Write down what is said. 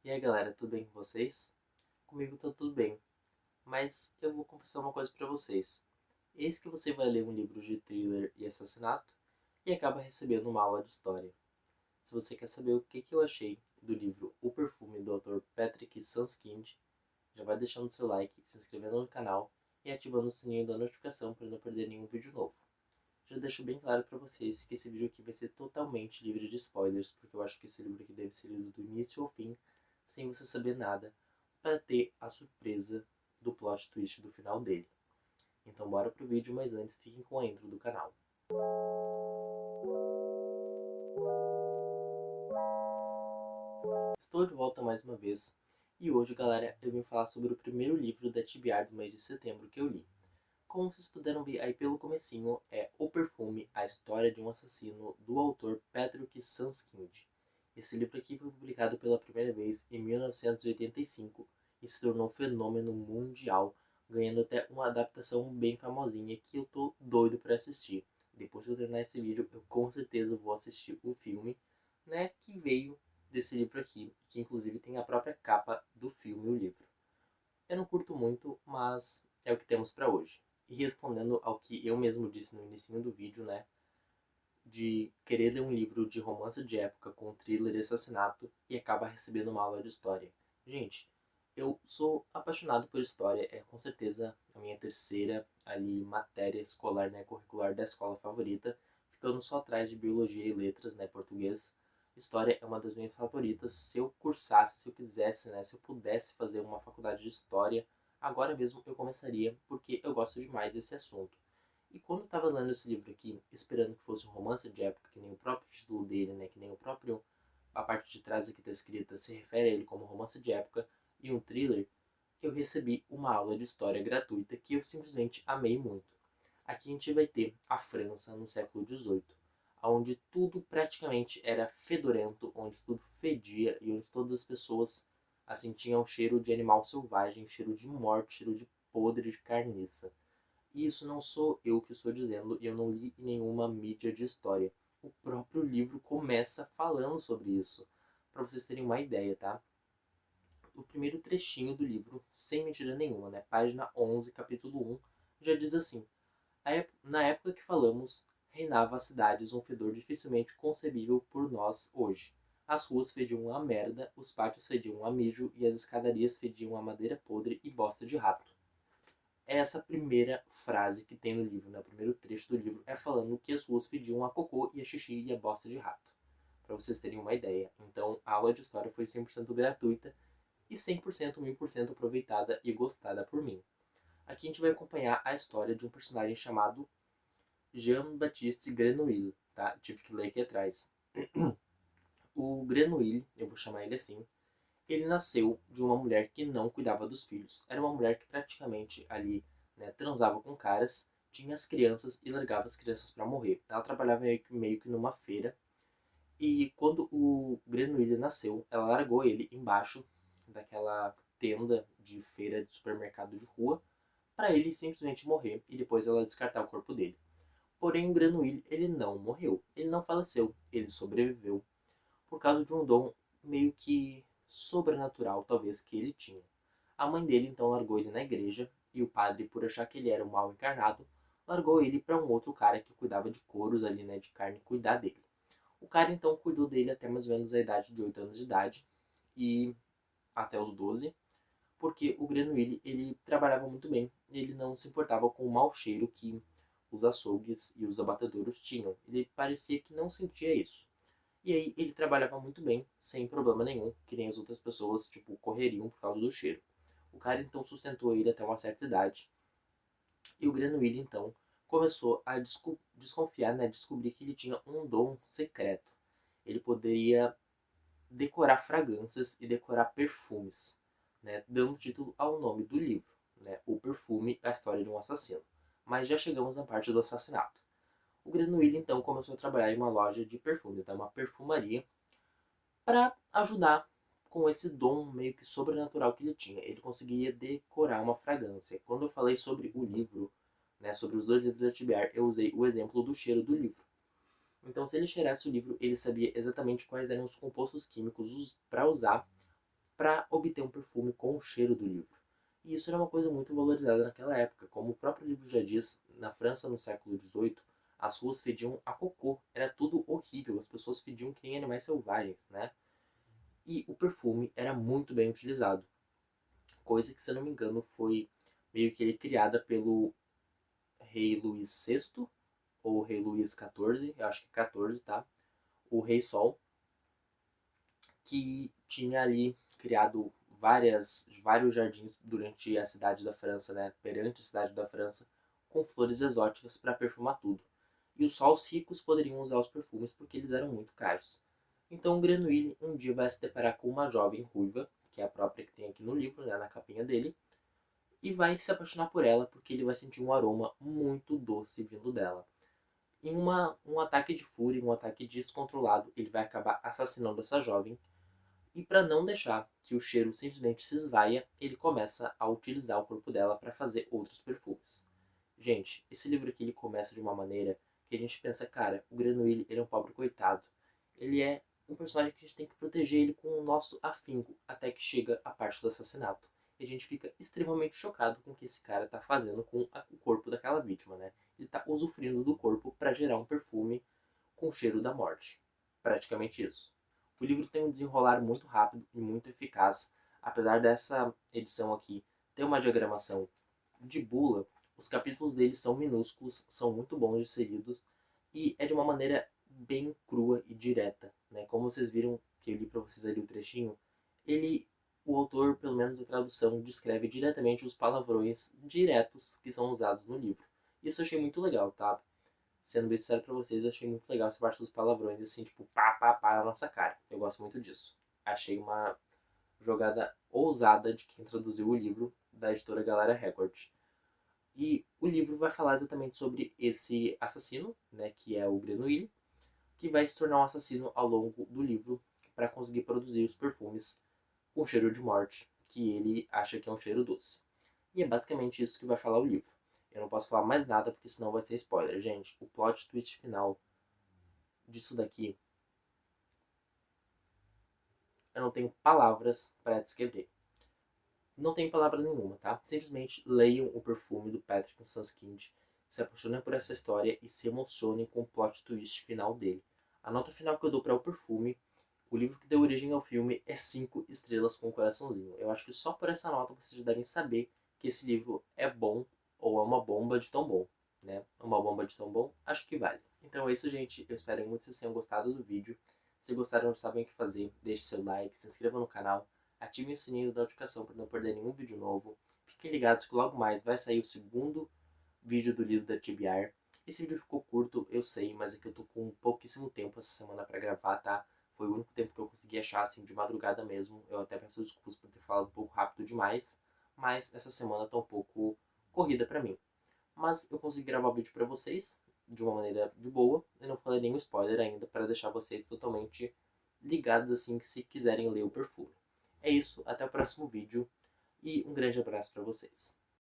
E aí galera, tudo bem com vocês? Comigo tá tudo bem, mas eu vou confessar uma coisa pra vocês. Eis que você vai ler um livro de thriller e assassinato e acaba recebendo uma aula de história. Se você quer saber o que eu achei do livro O Perfume do autor Patrick Sunskind, já vai deixando seu like, se inscrevendo no canal e ativando o sininho da notificação para não perder nenhum vídeo novo. Já deixo bem claro para vocês que esse vídeo aqui vai ser totalmente livre de spoilers, porque eu acho que esse livro aqui deve ser lido do início ao fim, sem você saber nada, para ter a surpresa do plot twist do final dele. Então bora pro vídeo, mas antes fiquem com a intro do canal. Estou de volta mais uma vez, e hoje, galera, eu vim falar sobre o primeiro livro da TBR do mês de setembro que eu li. Como vocês puderam ver aí pelo comecinho, é O Perfume, a história de um assassino, do autor Patrick Sunskind. Esse livro aqui foi publicado pela primeira vez em 1985 e se tornou um fenômeno mundial, ganhando até uma adaptação bem famosinha que eu tô doido para assistir. Depois que eu terminar esse vídeo, eu com certeza vou assistir o filme, né, que veio desse livro aqui, que inclusive tem a própria capa do filme, o livro. Eu não curto muito, mas é o que temos para hoje. E respondendo ao que eu mesmo disse no início do vídeo, né, de querer ler um livro de romance de época com thriller e assassinato e acaba recebendo uma aula de história. Gente, eu sou apaixonado por história, é com certeza a minha terceira ali matéria escolar, né, curricular da escola favorita, ficando só atrás de biologia e letras, né, português. História é uma das minhas favoritas. Se eu cursasse, se eu quisesse, né, se eu pudesse fazer uma faculdade de história, agora mesmo eu começaria, porque eu gosto demais desse assunto. E quando eu tava lendo esse livro aqui, esperando que fosse um romance de época, que nem o próprio título dele, né, que nem o próprio, a parte de trás aqui tá escrita, se refere a ele como romance de época e um thriller, eu recebi uma aula de história gratuita que eu simplesmente amei muito. Aqui a gente vai ter a França no século XVIII, onde tudo praticamente era fedorento, onde tudo fedia e onde todas as pessoas assim tinham cheiro de animal selvagem, cheiro de morte, cheiro de podre de carniça. E isso não sou eu que estou dizendo, e eu não li em nenhuma mídia de história. O próprio livro começa falando sobre isso, para vocês terem uma ideia, tá? O primeiro trechinho do livro, sem mentira nenhuma, né? Página 11, capítulo 1, já diz assim: na época que falamos, reinava às cidades um fedor dificilmente concebível por nós hoje. As ruas fediam a merda, os pátios fediam a mijo e as escadarias fediam a madeira podre e bosta de rato. Essa primeira frase que tem no livro, né, o primeiro trecho do livro, é falando que as ruas fediam a cocô e a xixi e a bosta de rato. Para vocês terem uma ideia. Então, a aula de história foi 100% gratuita e 100%, 1000% aproveitada e gostada por mim. Aqui a gente vai acompanhar a história de um personagem chamado Jean-Baptiste Grenouille, tá? Tive que ler aqui atrás. O Grenouille, eu vou chamar ele assim, ele nasceu de uma mulher que não cuidava dos filhos. Era uma mulher que praticamente ali, né, transava com caras, tinha as crianças e largava as crianças para morrer. Ela trabalhava meio que numa feira. E quando o Grenouille nasceu, ela largou ele embaixo daquela tenda de feira de supermercado de rua para ele simplesmente morrer e depois ela descartar o corpo dele. Porém, o Grenouille, ele não morreu, ele não faleceu, ele sobreviveu por causa de um dom meio que sobrenatural, talvez, que ele tinha. A mãe dele então largou ele na igreja e o padre, por achar que ele era um mal encarnado, largou ele para um outro cara que cuidava de couros ali, né, de carne, cuidar dele. O cara então cuidou dele até mais ou menos a idade de 8 anos de idade e até os 12, porque o Grenouille ele trabalhava muito bem, ele não se importava com o mau cheiro que os açougues e os abatedouros tinham. Ele parecia que não sentia isso. E aí ele trabalhava muito bem, sem problema nenhum, que nem as outras pessoas, tipo, correriam por causa do cheiro. O cara então sustentou ele até uma certa idade. E o Grenouille então começou a desconfiar, né, descobrir que ele tinha um dom secreto. Ele poderia decorar fragrâncias e decorar perfumes, né, dando título ao nome do livro, né, O Perfume, a história de um assassino. Mas já chegamos na parte do assassinato. O Grenouille então começou a trabalhar em uma loja de perfumes, né, uma perfumaria, para ajudar com esse dom meio que sobrenatural que ele tinha. Ele conseguia decorar uma fragrância. Quando eu falei sobre o livro, né, sobre os dois livros da TBR, eu usei o exemplo do cheiro do livro. Então, se ele cheirasse o livro, ele sabia exatamente quais eram os compostos químicos para usar para obter um perfume com o cheiro do livro. E isso era uma coisa muito valorizada naquela época. Como o próprio livro já diz, na França no século XVIII, as ruas fediam a cocô. Era tudo horrível, as pessoas fediam que nem animais selvagens, né? E o perfume era muito bem utilizado. Coisa que, se eu não me engano, foi meio que ele criada pelo rei Luís VI, ou rei Luís XIV, eu acho que 14, tá? O rei Sol, que tinha ali criado vários jardins durante a cidade da França, né, perante a cidade da França, com flores exóticas para perfumar tudo. E só os ricos poderiam usar os perfumes porque eles eram muito caros. Então o Grenouille um dia vai se deparar com uma jovem ruiva, que é a própria que tem aqui no livro, né, na capinha dele, e vai se apaixonar por ela porque ele vai sentir um aroma muito doce vindo dela. Em um ataque de fúria, um ataque descontrolado, ele vai acabar assassinando essa jovem. E para não deixar que o cheiro simplesmente se esvaia, ele começa a utilizar o corpo dela para fazer outros perfumes. Gente, esse livro aqui ele começa de uma maneira que a gente pensa, cara, o Grenouille ele é um pobre coitado. Ele é um personagem que a gente tem que proteger ele com o nosso afinco até que chega a parte do assassinato. E a gente fica extremamente chocado com o que esse cara tá fazendo com o corpo daquela vítima, né? Ele tá usufruindo do corpo para gerar um perfume com o cheiro da morte. Praticamente isso. O livro tem um desenrolar muito rápido e muito eficaz. Apesar dessa edição aqui ter uma diagramação de bula, os capítulos dele são minúsculos, são muito bons de ser lidos e é de uma maneira bem crua e direta, né? Como vocês viram que eu li para vocês ali o trechinho, o autor, pelo menos a tradução, descreve diretamente os palavrões diretos que são usados no livro. Isso eu achei muito legal, tá? Sendo bem sincero pra vocês, eu achei muito legal essa parte dos palavrões, assim, tipo, pá, pá, pá na nossa cara. Eu gosto muito disso. Achei uma jogada ousada de quem traduziu o livro, da editora Galera Record. E o livro vai falar exatamente sobre esse assassino, né, que é o Grenouille, que vai se tornar um assassino ao longo do livro para conseguir produzir os perfumes com cheiro de morte, que ele acha que é um cheiro doce. E é basicamente isso que vai falar o livro. Eu não posso falar mais nada porque senão vai ser spoiler. Gente, o plot twist final disso daqui, eu não tenho palavras para descrever. Não tenho palavra nenhuma, tá? Simplesmente leiam o perfume do Patrick Sunskind, se apaixonem por essa história e se emocionem com o plot twist final dele. A nota final que eu dou para o perfume, o livro que deu origem ao filme, é 5 estrelas com um coraçãozinho. Eu acho que só por essa nota vocês já devem saber que esse livro é bom ou é uma bomba de tão bom, né? Uma bomba de tão bom, acho que vale. Então é isso, gente. Eu espero muito que vocês tenham gostado do vídeo. Se gostaram, sabem o que fazer. Deixe seu like, se inscreva no canal, ativem o sininho da notificação para não perder nenhum vídeo novo. Fiquem ligados que logo mais vai sair o segundo vídeo do livro da TBR. Esse vídeo ficou curto, eu sei, mas é que eu tô com pouquíssimo tempo essa semana para gravar, tá? Foi o único tempo que eu consegui achar, assim, de madrugada mesmo. Eu até peço desculpas por ter falado um pouco rápido demais, mas essa semana tá um pouco corrida pra mim. Mas eu consegui gravar o vídeo pra vocês de uma maneira de boa. Eu não falei nenhum spoiler ainda para deixar vocês totalmente ligados, assim, que se quiserem ler o perfume. É isso, até o próximo vídeo e um grande abraço para vocês.